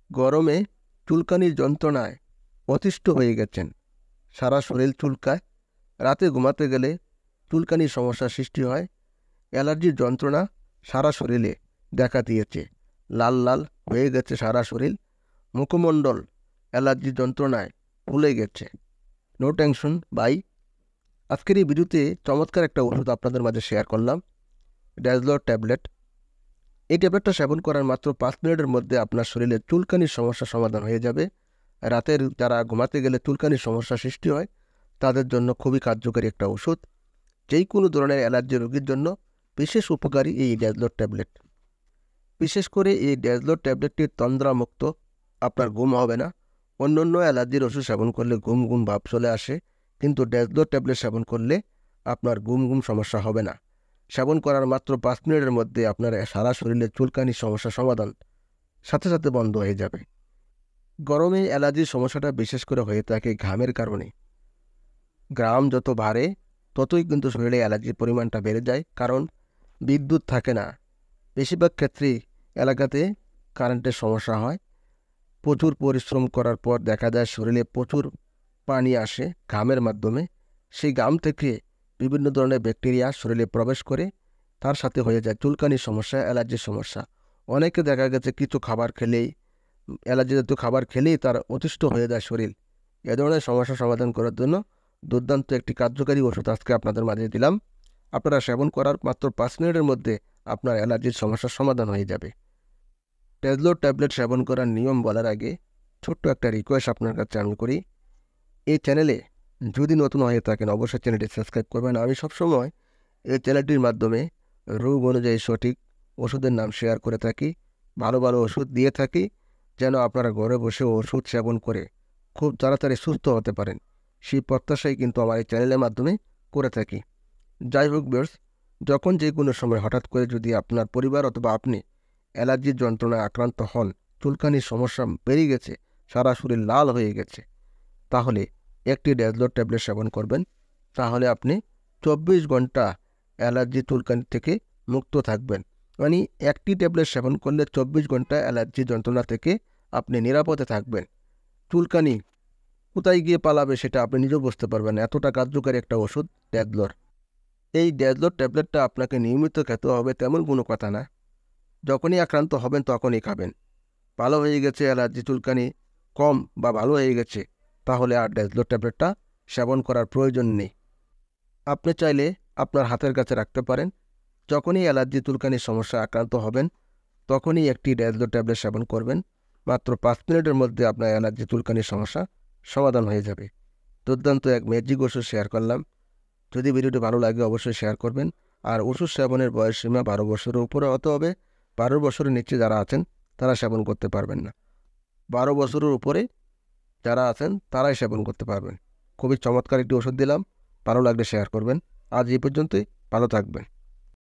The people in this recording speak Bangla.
গরমে চুলকানির যন্ত্রণায় অতিষ্ঠ হয়ে গেছেন, সারা শরীর চুলকায়, রাতে ঘুমাতে গেলে চুলকানির সমস্যার সৃষ্টি হয়, অ্যালার্জির যন্ত্রণা সারা শরীরে দেখা দিয়েছে, লাল লাল হয়ে গেছে সারা শরীর, মুখমণ্ডল অ্যালার্জির যন্ত্রণায় ফুলে গেছে। নো টেনশন বাই। আজকের এই ভিডিওতে চমৎকার একটা ওষুধ আপনাদের মাঝে শেয়ার করলাম, ড্যাজলর ট্যাবলেট। এই ট্যাবলেটটা সেবন করার মাত্র 5 মিনিটের মধ্যে আপনার শরীরে চুলকানির সমস্যা সমাধান হয়ে যাবে। রাতের যারা ঘুমাতে গেলে চুলকানির সমস্যা সৃষ্টি হয় তাদের জন্য খুবই কার্যকরী একটা ওষুধ। যেই কোনো ধরনের অ্যালার্জি রোগীর জন্য বিশেষ উপকারী এই ড্যাজলর ট্যাবলেট। বিশেষ করে এই ড্যাজলর ট্যাবলেটটির তন্দ্রামুক্ত, আপনার ঘুম হবে না। অন্য অ্যালার্জির ওষুধ সেবন করলে ঘুম ঘুম ভাব চলে আসে, কিন্তু ড্যাজলর ট্যাবলেট সেবন করলে আপনার ঘুম ঘুম সমস্যা হবে না। সেবন করার মাত্র 5 মিনিটের মধ্যে আপনার সারা শরীরে চুলকানির সমস্যা সমাধান সাথে সাথে বন্ধ হয়ে যাবে। গরমে অ্যালার্জির সমস্যাটা বিশেষ করে হয়ে থাকে ঘামের কারণে। ঘাম যত বাড়ে ততই কিন্তু শরীরে অ্যালার্জির পরিমাণটা বেড়ে যায়, কারণ বিদ্যুৎ থাকে না। বেশিরভাগ ক্ষেত্রেই এলাকাতে কারেন্টের সমস্যা হয়। প্রচুর পরিশ্রম করার পর দেখা যায় শরীরে প্রচুর পানি আসে ঘামের মাধ্যমে। সেই ঘাম থেকে বিভিন্ন ধরনের ব্যাকটেরিয়া শরীরে প্রবেশ করে, তার সাথে হয়ে যায় চুলকানির সমস্যা, অ্যালার্জির সমস্যা। অনেকে দেখা গেছে কিছু খাবার খেলেই, অ্যালার্জি জাতীয় খাবার খেলেই তার অতিষ্ঠ হয়ে যায় শরীর। এ ধরনের সমস্যা সমাধান করার জন্য দুর্দান্ত একটি কার্যকারী ওষুধ আজকে আপনাদের মাঝে দিলাম। আপনারা সেবন করার মাত্র 5 মিনিটের মধ্যে আপনার অ্যালার্জির সমস্যার সমাধান হয়ে যাবে। ড্যাজলর ট্যাবলেট সেবন করার নিয়ম বলার আগে ছোট্ট একটা রিকোয়েস্ট আপনার কাছে আমি করি। এই চ্যানেলে যদি নতুন হয়ে থাকেন অবশ্যই চ্যানেলটি সাবস্ক্রাইব করবেন। আমি সবসময় এই চ্যানেলটির মাধ্যমে রোগ অনুযায়ী সঠিক ওষুধের নাম শেয়ার করে থাকি, ভালো ভালো ওষুধ দিয়ে থাকি, যেন আপনারা ঘরে বসে ওষুধ সেবন করে খুব তাড়াতাড়ি সুস্থ হতে পারেন। সেই প্রত্যাশাই কিন্তু আমার এই চ্যানেলের মাধ্যমে করে থাকি। যাই হোক ভিউয়ার্স, যখন যে কোনো সময় হঠাৎ করে যদি আপনার পরিবার অথবা আপনি অ্যালার্জির যন্ত্রণায় আক্রান্ত হন, চুলকানির সমস্যা বেড়ে গেছে, সারা শরীর লাল হয়ে গেছে, তাহলে একটি ড্যাজলর ট্যাবলেট সেবন করবেন। তাহলে আপনি 24 ঘন্টা অ্যালার্জি চুলকানি থেকে মুক্ত থাকবেন। মানে একটি ট্যাবলেট সেবন করলে 24 ঘন্টা অ্যালার্জি যন্ত্রণা থেকে আপনি নিরাপদে থাকবেন। চুলকানি কোথায় গিয়ে পালাবে সেটা আপনি নিজেও বুঝতে পারবেন, এতটা কার্যকারী একটা ওষুধ ড্যাজলর। এই ড্যাজলর ট্যাবলেটটা আপনাকে নিয়মিত খেতে হবে তেমন কোনো কথা না, যখনই আক্রান্ত হবেন তখনই খাবেন। ভালো হয়ে গেছে অ্যালার্জি চুলকানি কম বা ভালো হয়ে গেছে, তাহলে আর ড্যাজলর ট্যাবলেটটা সেবন করার প্রয়োজন নেই। আপনি চাইলে আপনার হাতের কাছে রাখতে পারেন। যখনই অ্যালার্জি চুলকানির সমস্যা আক্রান্ত হবেন তখনই একটি ড্যাজলর ট্যাবলেট সেবন করবেন। মাত্র 5 মিনিটের মধ্যে আপনার অ্যালার্জি চুলকানির সমস্যা সমাধান হয়ে যাবে। দুর্দান্ত এক ম্যাজিক ওষুধ শেয়ার করলাম। যদি ভিডিওটি ভালো লাগে অবশ্যই শেয়ার করবেন। আর ওষুধ সেবনের বয়সসীমা 12 বছরের উপরে হতে হবে। 12 বছরের নিচে যারা আছেন তারা সেবন করতে পারবেন না। 12 বছরের উপরে যারা আছেন তারাই সেবন করতে পারবেন। খুবই চমৎকার একটি ওষুধ দিলাম, ভালো লাগলে শেয়ার করবেন। আজ এই পর্যন্তই, ভালো থাকবেন।